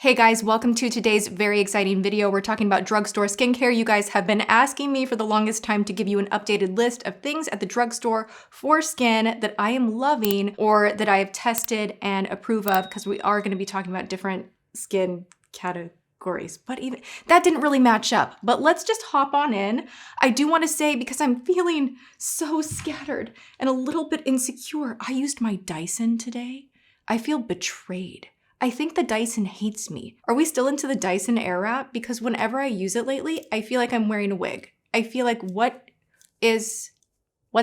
Hey guys, welcome to today's very exciting video. We're talking about drugstore skincare. You guys have been asking me for the longest time to give you an updated list of things at the drugstore for skin that I am loving or that I have tested and approve of, because we are going to be talking about different skin categories. But even that didn't really match up. But let's just hop on in. I do want to say, because I'm feeling so scattered and a little bit insecure, I used my Dyson today. I feel betrayed. I think the Dyson hates me. Are we still into the Dyson Airwrap? Because whenever I use it lately, I feel like I'm wearing a wig. I feel like what's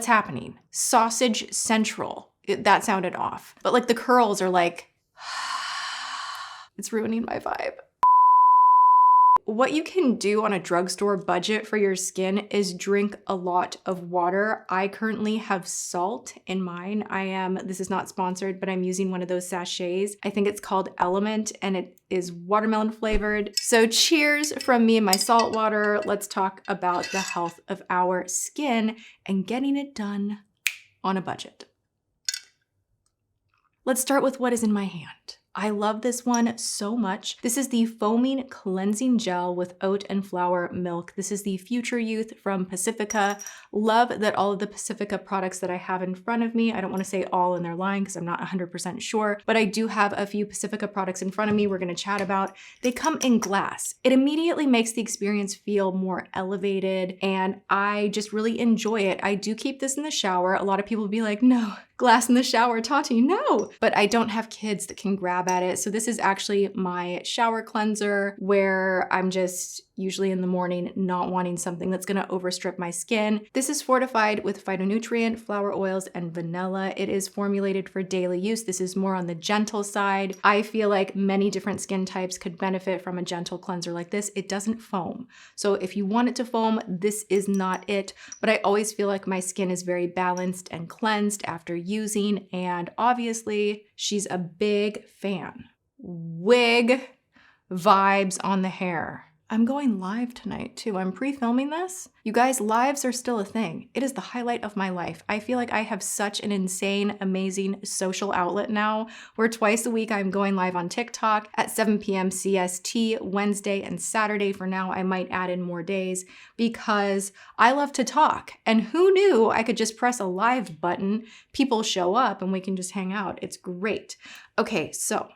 happening? Sausage Central. That sounded off. But like the curls are like, it's ruining my vibe. What you can do on a drugstore budget for your skin is drink a lot of water. I currently have salt in mine. This is not sponsored, but I'm using one of those sachets. I think it's called Element and it is watermelon flavored. So cheers from me and my salt water. Let's talk about the health of our skin and getting it done on a budget. Let's start with what is in my hand. I love this one so much. This is the Foaming Cleansing Gel with Oat and Flower Milk. This is the Future Youth from Pacifica. Love that all of the Pacifica products that I have in front of me, I don't want to say all in their line because I'm not 100% sure, but I do have a few Pacifica products in front of me we're going to chat about. They come in glass. It immediately makes the experience feel more elevated and I just really enjoy it. I do keep this in the shower. A lot of people will be like, no, glass in the shower, Tati, no. But I don't have kids that can grab at it. So this is actually my shower cleanser where I'm just usually in the morning not wanting something that's gonna overstrip my skin. This is fortified with phytonutrient, flower oils, and vanilla. It is formulated for daily use. This is more on the gentle side. I feel like many different skin types could benefit from a gentle cleanser like this. It doesn't foam. So if you want it to foam, this is not it. But I always feel like my skin is very balanced and cleansed after using, and obviously she's a big fan. Wig vibes on the hair. I'm going live tonight too. I'm pre-filming this. You guys, lives are still a thing. It is the highlight of my life. I feel like I have such an insane, amazing social outlet now where twice a week I'm going live on TikTok at 7 p.m. CST, Wednesday and Saturday for now. I might add in more days because I love to talk. And who knew I could just press a live button, people show up and we can just hang out. It's great. Okay, so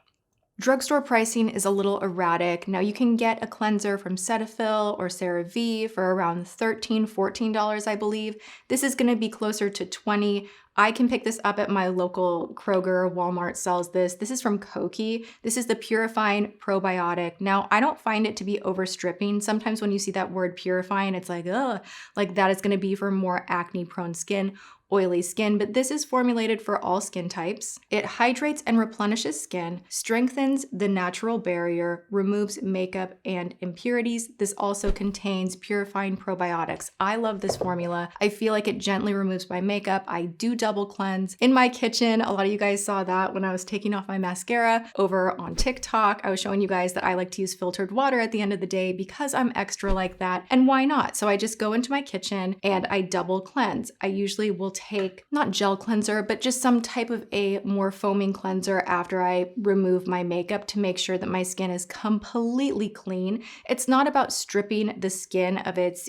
drugstore pricing is a little erratic. Now you can get a cleanser from Cetaphil or CeraVe for around $13, $14, I believe. This is gonna be closer to $20. I can pick this up at my local Kroger, Walmart sells this. This is from Kokie. This is the Purifying Probiotic. Now, I don't find it to be overstripping. Sometimes when you see that word purifying, it's like, ugh, like that is gonna be for more acne prone skin, oily skin, but this is formulated for all skin types. It hydrates and replenishes skin, strengthens the natural barrier, removes makeup and impurities. This also contains purifying probiotics. I love this formula. I feel like it gently removes my makeup. I do double cleanse in my kitchen. A lot of you guys saw that when I was taking off my mascara over on TikTok. I was showing you guys that I like to use filtered water at the end of the day because I'm extra like that. And why not? So I just go into my kitchen and I double cleanse. I usually will take not gel cleanser, but just some type of a more foaming cleanser after I remove my makeup to make sure that my skin is completely clean. It's not about stripping the skin of its,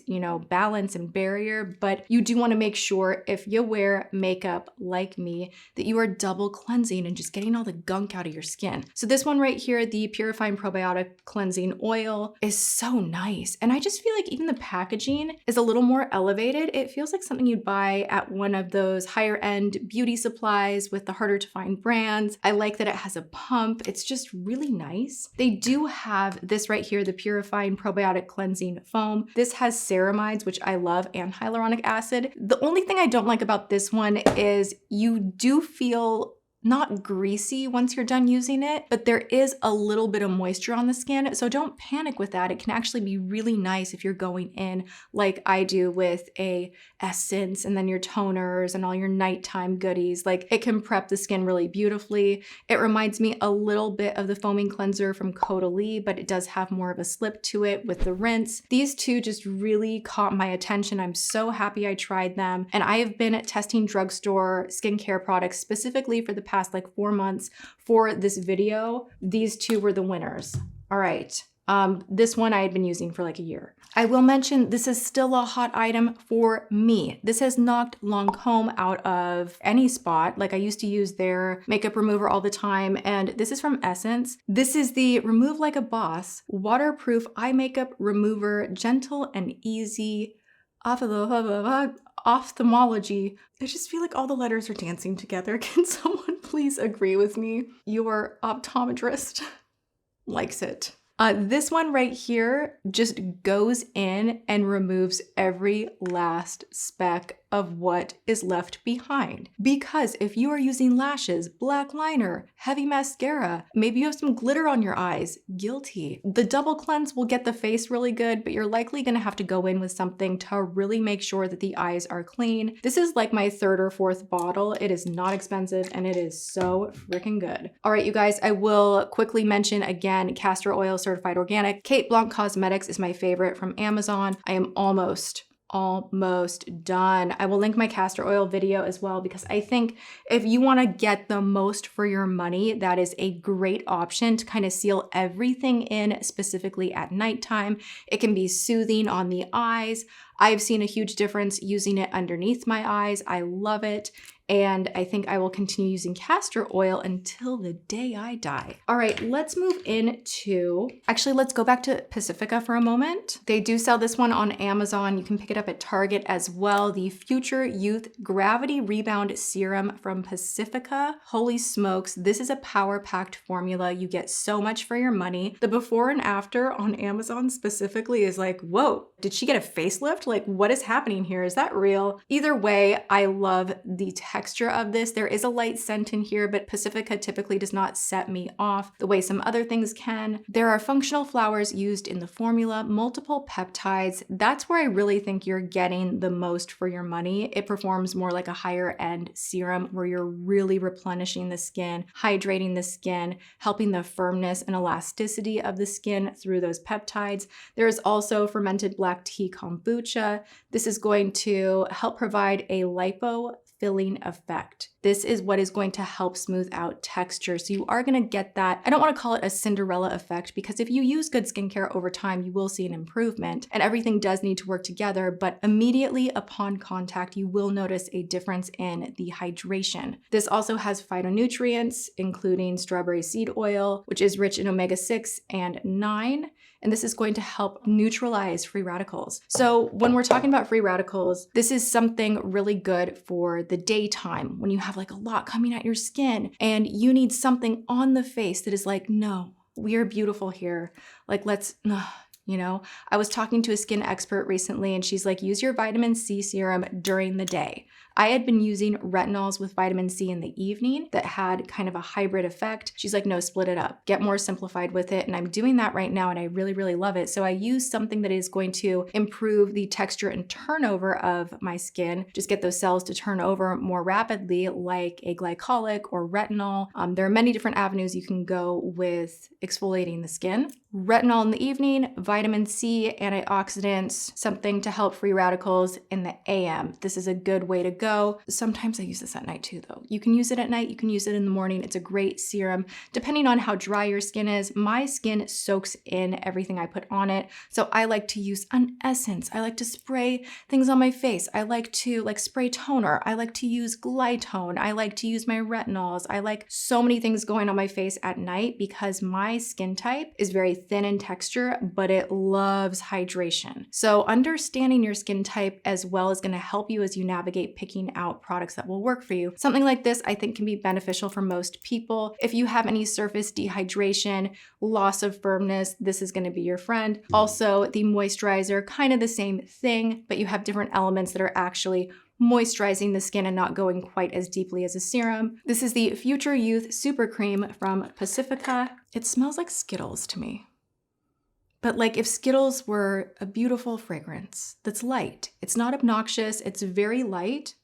balance and barrier, but you do want to make sure if you wear makeup like me that you are double cleansing and just getting all the gunk out of your skin. So this one right here, the Purifying Probiotic Cleansing Oil, is so nice. And I just feel like even the packaging is a little more elevated. It feels like something you'd buy at one of those higher end beauty supplies with the harder to find brands. I like that it has a pump. It's just really nice. They do have this right here, the Purifying Probiotic Cleansing Foam. This has ceramides, which I love, and hyaluronic acid. The only thing I don't like about this one is you do feel not greasy once you're done using it, but there is a little bit of moisture on the skin. So don't panic with that. It can actually be really nice if you're going in like I do with a essence and then your toners and all your nighttime goodies. Like it can prep the skin really beautifully. It reminds me a little bit of the foaming cleanser from Caudalie, but it does have more of a slip to it with the rinse. These two just really caught my attention. I'm so happy I tried them. And I have been testing drugstore skincare products specifically for the past like 4 months for this video. These two were the winners. All right. This one I had been using for like a year. I will mention this is still a hot item for me. This has knocked Lancome out of any spot. Like I used to use their makeup remover all the time, and this is from Essence. This is the Remove Like a Boss Waterproof Eye Makeup Remover, gentle and easy ophthalmology. I just feel like all the letters are dancing together. Can someone please agree with me? Your optometrist likes it. This one right here just goes in and removes every last speck of what is left behind. Because if you are using lashes, black liner, heavy mascara, maybe you have some glitter on your eyes, guilty. The double cleanse will get the face really good, but you're likely gonna have to go in with something to really make sure that the eyes are clean. This is like my third or fourth bottle. It is not expensive and it is so freaking good. All right, you guys, I will quickly mention again, Castor Oil Certified Organic. Kate Blanc Cosmetics is my favorite from Amazon. I am almost done. I will link my castor oil video as well, because I think if you want to get the most for your money, that is a great option to kind of seal everything in, specifically at nighttime. It can be soothing on the eyes. I've seen a huge difference using it underneath my eyes. I love it. And I think I will continue using castor oil until the day I die. All right, let's move into, actually, let's go back to Pacifica for a moment. They do sell this one on Amazon. You can pick it up at Target as well. The Future Youth Gravity Rebound Serum from Pacifica. Holy smokes, this is a power-packed formula. You get so much for your money. The before and after on Amazon specifically is like, whoa, did she get a facelift? Like, what is happening here? Is that real? Either way, I love the texture of this. There is a light scent in here, but Pacifica typically does not set me off the way some other things can. There are functional flowers used in the formula, multiple peptides. That's where I really think you're getting the most for your money. It performs more like a higher end serum where you're really replenishing the skin, hydrating the skin, helping the firmness and elasticity of the skin through those peptides. There is also fermented black tea kombucha. This is going to help provide a lipo-filling effect. This is what is going to help smooth out texture. So you are going to get that. I don't want to call it a Cinderella effect, because if you use good skincare over time, you will see an improvement, and everything does need to work together. But immediately upon contact, you will notice a difference in the hydration. This also has phytonutrients, including strawberry seed oil, which is rich in omega-6 and 9. And this is going to help neutralize free radicals. So when we're talking about free radicals, this is something really good for the daytime when you have like a lot coming at your skin and you need something on the face that is like, no, we are beautiful here. Like, let's, you know, I was talking to a skin expert recently and she's like, use your vitamin C serum during the day. I had been using retinols with vitamin C in the evening that had kind of a hybrid effect. She's like, no, split it up, get more simplified with it. And I'm doing that right now and I really, really love it. So I use something that is going to improve the texture and turnover of my skin, just get those cells to turn over more rapidly, like a glycolic or retinol. There are many different avenues you can go with exfoliating the skin. Retinol in the evening, vitamin C, antioxidants, something to help free radicals in the AM. This is a good way to go. Sometimes I use this at night too, though. You can use it at night, you can use it in the morning. It's a great serum. Depending on how dry your skin is, my skin soaks in everything I put on it. So I like to use an essence. I like to spray things on my face. I like to spray toner. I like to use Glytone. I like to use my retinols. I like so many things going on my face at night because my skin type is very thin in texture, but it loves hydration. So understanding your skin type as well is going to help you as you navigate picking out products that will work for you. Something like this I think can be beneficial for most people. If you have any surface dehydration, loss of firmness, this is going to be your friend. Also, the moisturizer, kind of the same thing, but you have different elements that are actually moisturizing the skin and not going quite as deeply as a serum. This is the Future Youth Super Cream from Pacifica. It smells like Skittles to me. But like if Skittles were a beautiful fragrance that's light. It's not obnoxious, it's very light.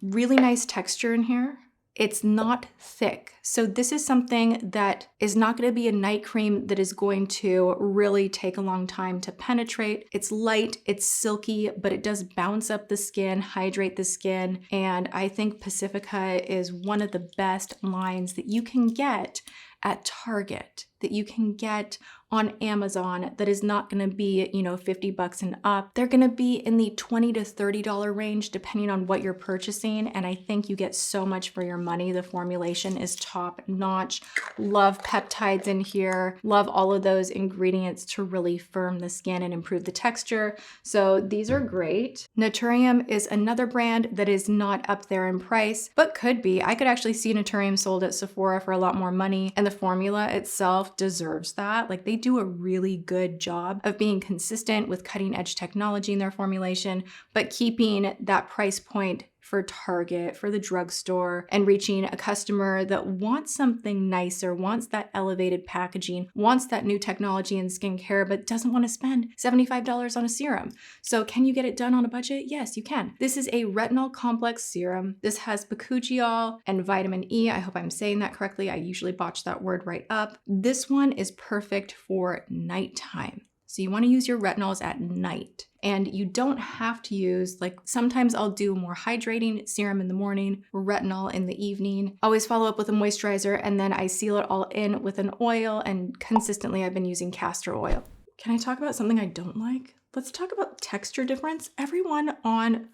Really nice texture in here. It's not thick. So this is something that is not going to be a night cream that is going to really take a long time to penetrate. It's light, it's silky, but it does bounce up the skin, hydrate the skin. And I think Pacifica is one of the best lines that you can get at Target. that you can get on Amazon that is not gonna be, you know, 50 bucks and up. They're gonna be in the $20 to $30 range depending on what you're purchasing, and I think you get so much for your money. The formulation is top notch. Love peptides in here. Love all of those ingredients to really firm the skin and improve the texture. So these are great. Naturium is another brand that is not up there in price, but could be. I could actually see Naturium sold at Sephora for a lot more money, and the formula itself deserves that. Like, they do a really good job of being consistent with cutting edge technology in their formulation, but keeping that price point for Target, for the drugstore, and reaching a customer that wants something nicer, wants that elevated packaging, wants that new technology in skincare, but doesn't want to spend $75 on a serum. So can you get it done on a budget? Yes, you can. This is a retinol complex serum. This has bakuchiol and vitamin E. I hope I'm saying that correctly. I usually botch that word right up. This one is perfect for nighttime. So you want to use your retinols at night. And you don't have to use, like, sometimes I'll do more hydrating serum in the morning, retinol in the evening. Always follow up with a moisturizer, and then I seal it all in with an oil, and consistently I've been using castor oil. Can I talk about something I don't like? Let's talk about texture difference. Everyone on,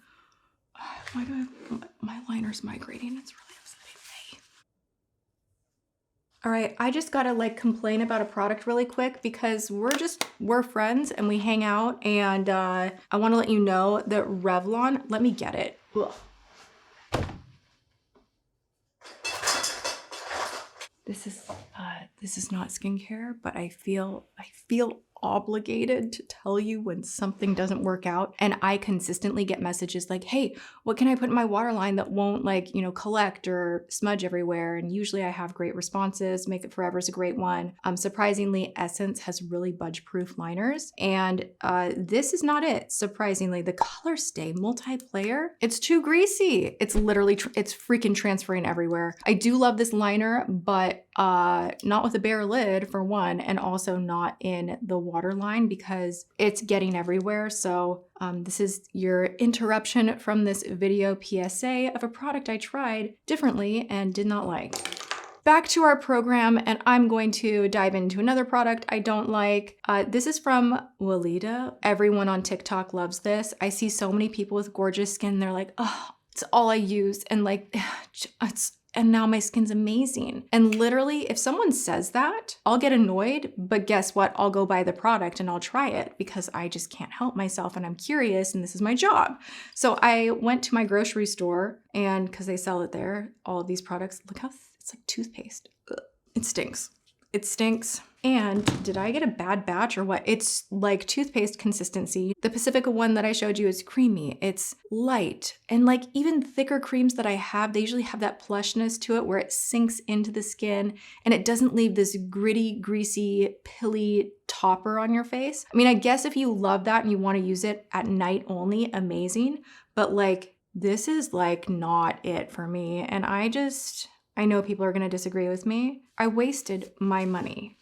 why do my liner's migrating? It's really upsetting me. All right, I just gotta like complain about a product really quick because we're friends and we hang out, and I wanna let you know that Revlon, let me get it. Ugh. This is not skincare, but I feel obligated to tell you when something doesn't work out. And I consistently get messages like, hey, what can I put in my waterline that won't, like, you know, collect or smudge everywhere? And usually I have great responses. Make It Forever is a great one. Surprisingly, Essence has really budge-proof liners. And this is not it. Surprisingly, the Color Stay Multi-Player, it's too greasy. It's literally, it's freaking transferring everywhere. I do love this liner, but not with a bare lid for one, and also not in the waterline because it's getting everywhere. So this is your interruption from this video PSA of a product I tried differently and did not like. Back to our program, and I'm going to dive into another product I don't like. This is from Weleda. Everyone on TikTok loves this. I see so many people with gorgeous skin. They're like, oh, it's all I use. And like, and now my skin's amazing. And literally, if someone says that, I'll get annoyed, but guess what? I'll go buy the product and I'll try it because I just can't help myself and I'm curious and this is my job. So I went to my grocery store, and because they sell it there, all of these products, look how, it's like toothpaste. Ugh. It stinks. It stinks. And did I get a bad batch or what? It's like toothpaste consistency. The Pacifica one that I showed you is creamy. It's light. And like even thicker creams that I have, they usually have that plushness to it where it sinks into the skin and it doesn't leave this gritty, greasy, pilly topper on your face. I mean, I guess if you love that and you want to use it at night only, amazing. But like, this is like not it for me. And I know people are going to disagree with me. I wasted my money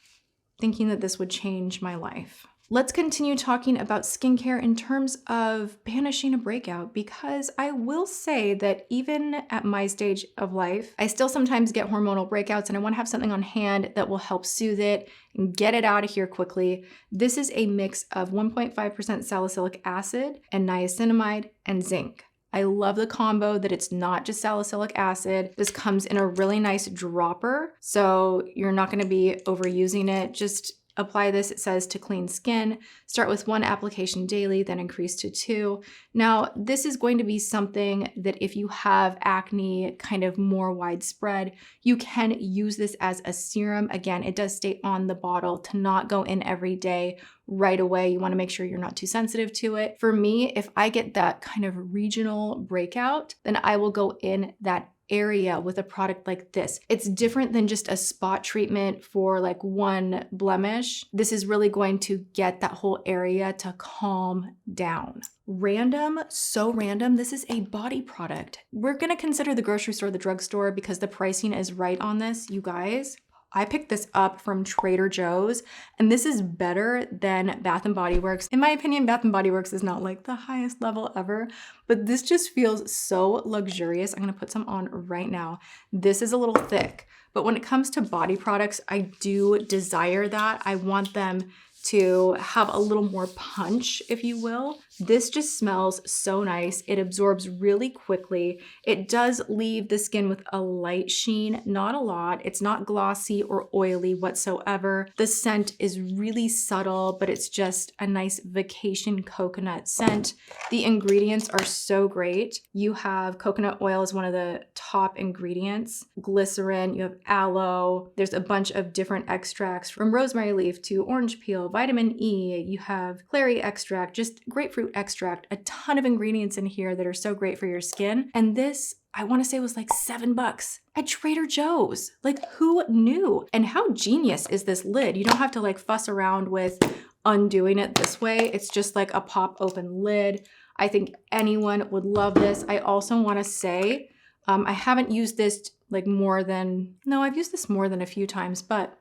thinking that this would change my life. Let's continue talking about skincare in terms of banishing a breakout, because I will say that even at my stage of life, I still sometimes get hormonal breakouts and I want to have something on hand that will help soothe it and get it out of here quickly. This is a mix of 1.5% salicylic acid and niacinamide and zinc. I love the combo that it's not just salicylic acid. This comes in a really nice dropper, so you're not gonna be overusing it. Just apply this, it says, to clean skin. Start with 1 application daily, then increase to 2. Now, this is going to be something that if you have acne kind of more widespread, you can use this as a serum. Again, it does state on the bottle to not go in every day right away. You want to make sure you're not too sensitive to it. For me, if I get that kind of regional breakout, then I will go in that area with a product like this. It's different than just a spot treatment for like one blemish. This is really going to get that whole area to calm down. Random, so random. This is a body product. We're going to consider the grocery store the drugstore because the pricing is right on this, you guys. I picked this up from Trader Joe's, and this is better than Bath & Body Works. In my opinion, Bath & Body Works is not like the highest level ever, but this just feels so luxurious. I'm gonna put some on right now. This is a little thick, but when it comes to body products, I do desire that. I want them to have a little more punch, if you will. This just smells so nice. It absorbs really quickly. It does leave the skin with a light sheen, not a lot. It's not glossy or oily whatsoever. The scent is really subtle, but it's just a nice vacation coconut scent. The ingredients are so great. You have coconut oil as one of the top ingredients, glycerin, you have aloe. There's a bunch of different extracts from rosemary leaf to orange peel, vitamin E, you have clary extract, just grapefruit extract, a ton of ingredients in here that are so great for your skin. And this, I want to say, was like $7 at Trader Joe's. Like, who knew? And how genius is this lid? You don't have to like fuss around with undoing it this way. It's just like a pop open lid. I think anyone would love this. I also want to say, I haven't used this like I've used this more than a few times, but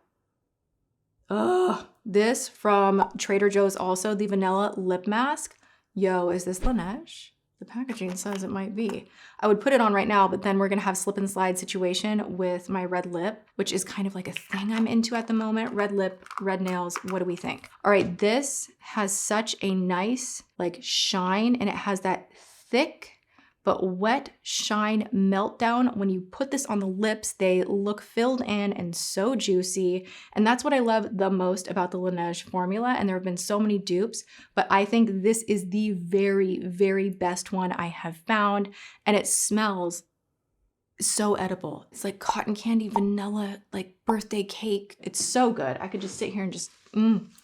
this from Trader Joe's also, the vanilla lip mask. Yo, is this Laneige? The packaging says it might be. I would put it on right now, but then we're gonna have slip and slide situation with my red lip, which is kind of like a thing I'm into at the moment. Red lip, red nails, what do we think? All right, this has such a nice like shine, and it has that thick but wet shine meltdown. When you put this on the lips, they look filled in and so juicy. And that's what I love the most about the Laneige formula. And there have been so many dupes, but I think this is the very, very best one I have found. And it smells so edible. It's like cotton candy, vanilla, like birthday cake. It's so good. I could just sit here and just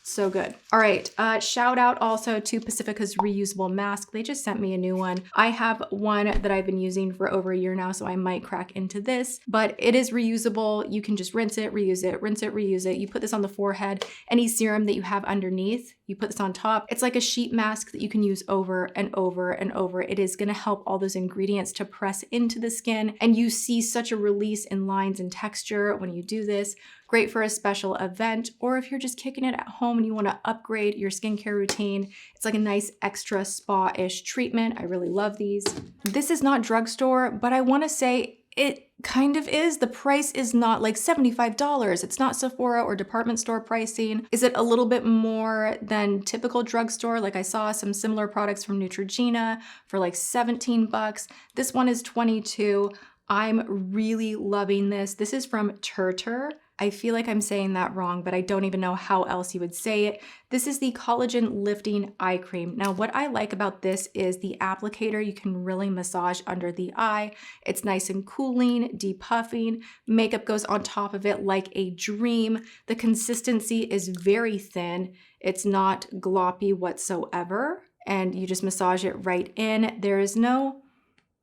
so good. All right, shout out also to Pacifica's reusable mask. They just sent me a new one. I have one that I've been using for over a year now, so I might crack into this, but it is reusable. You can just rinse it, reuse it, rinse it, reuse it. You put this on the forehead. Any serum that you have underneath, you put this on top. It's like a sheet mask that you can use over and over and over. It is gonna help all those ingredients to press into the skin, and you see such a release in lines and texture when you do this. Great for a special event, or if you're just kicking it at home and you want to upgrade your skincare routine. It's like a nice extra spa-ish treatment. I really love these. This is not drugstore, but I want to say it kind of is. The price is not like $75. It's not Sephora or department store pricing. Is it a little bit more than typical drugstore? Like I saw some similar products from Neutrogena for like $17. This one is $22. I'm really loving this. This is from Tirtir. I feel like I'm saying that wrong, but I don't even know how else you would say it. This is the Collagen Lifting Eye Cream. Now, what I like about this is the applicator. You can really massage under the eye. It's nice and cooling, depuffing. Makeup goes on top of it like a dream. The consistency is very thin. It's not gloppy whatsoever, and you just massage it right in.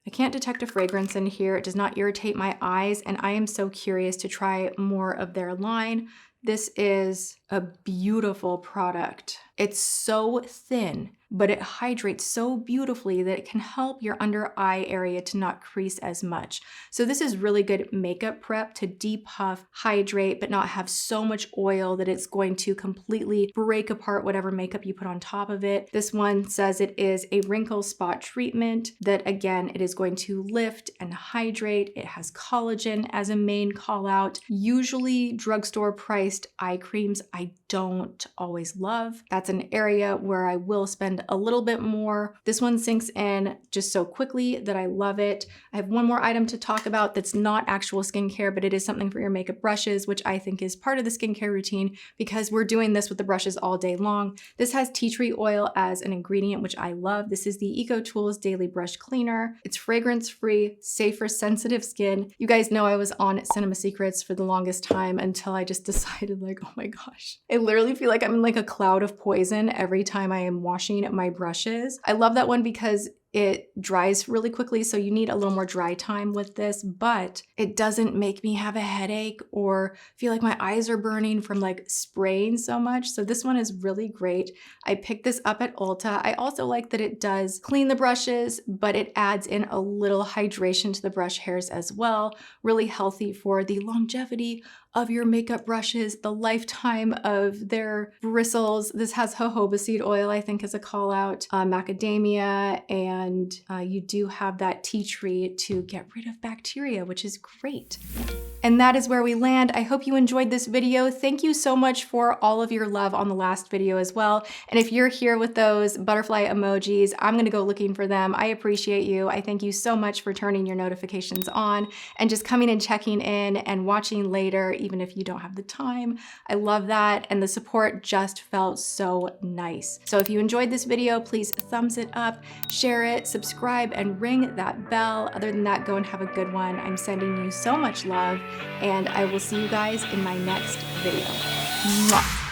I can't detect a fragrance in here. It does not irritate my eyes, and I am so curious to try more of their line. This is a beautiful product. It's so thin, but it hydrates so beautifully that it can help your under eye area to not crease as much. So this is really good makeup prep to depuff, hydrate, but not have so much oil that it's going to completely break apart whatever makeup you put on top of it. This one says it is a wrinkle spot treatment that, again, it is going to lift and hydrate. It has collagen as a main call out. Usually drugstore priced eye creams I don't always love. That's an area where I will spend a little bit more. This one sinks in just so quickly that I love it. I have one more item to talk about that's not actual skincare, but it is something for your makeup brushes, which I think is part of the skincare routine because we're doing this with the brushes all day long. This has tea tree oil as an ingredient, which I love. This is the EcoTools Daily Brush Cleaner. It's fragrance-free, safe for sensitive skin. You guys know I was on Cinema Secrets for the longest time until I just decided like, oh my gosh. I literally feel like I'm in like a cloud of poison every time I am washing my brushes. I love that one because It dries really quickly, so you need a little more dry time with this, but it doesn't make me have a headache or feel like my eyes are burning from like spraying so much. So this one is really great. I picked this up at Ulta. I also like that it does clean the brushes, but it adds in a little hydration to the brush hairs as well. Really healthy for the longevity of your makeup brushes, the lifetime of their bristles. This has jojoba seed oil, I think, as a call out, macadamia, and you do have that tea tree to get rid of bacteria, which is great. And that is where we land. I hope you enjoyed this video. Thank you so much for all of your love on the last video as well. And if you're here with those butterfly emojis, I'm gonna go looking for them. I appreciate you. I thank you so much for turning your notifications on and just coming and checking in and watching later, even if you don't have the time. I love that. And the support just felt so nice. So if you enjoyed this video, please thumbs it up, share it, subscribe, and ring that bell. Other than that, go and have a good one. I'm sending you so much love, and I will see you guys in my next video. Mwah.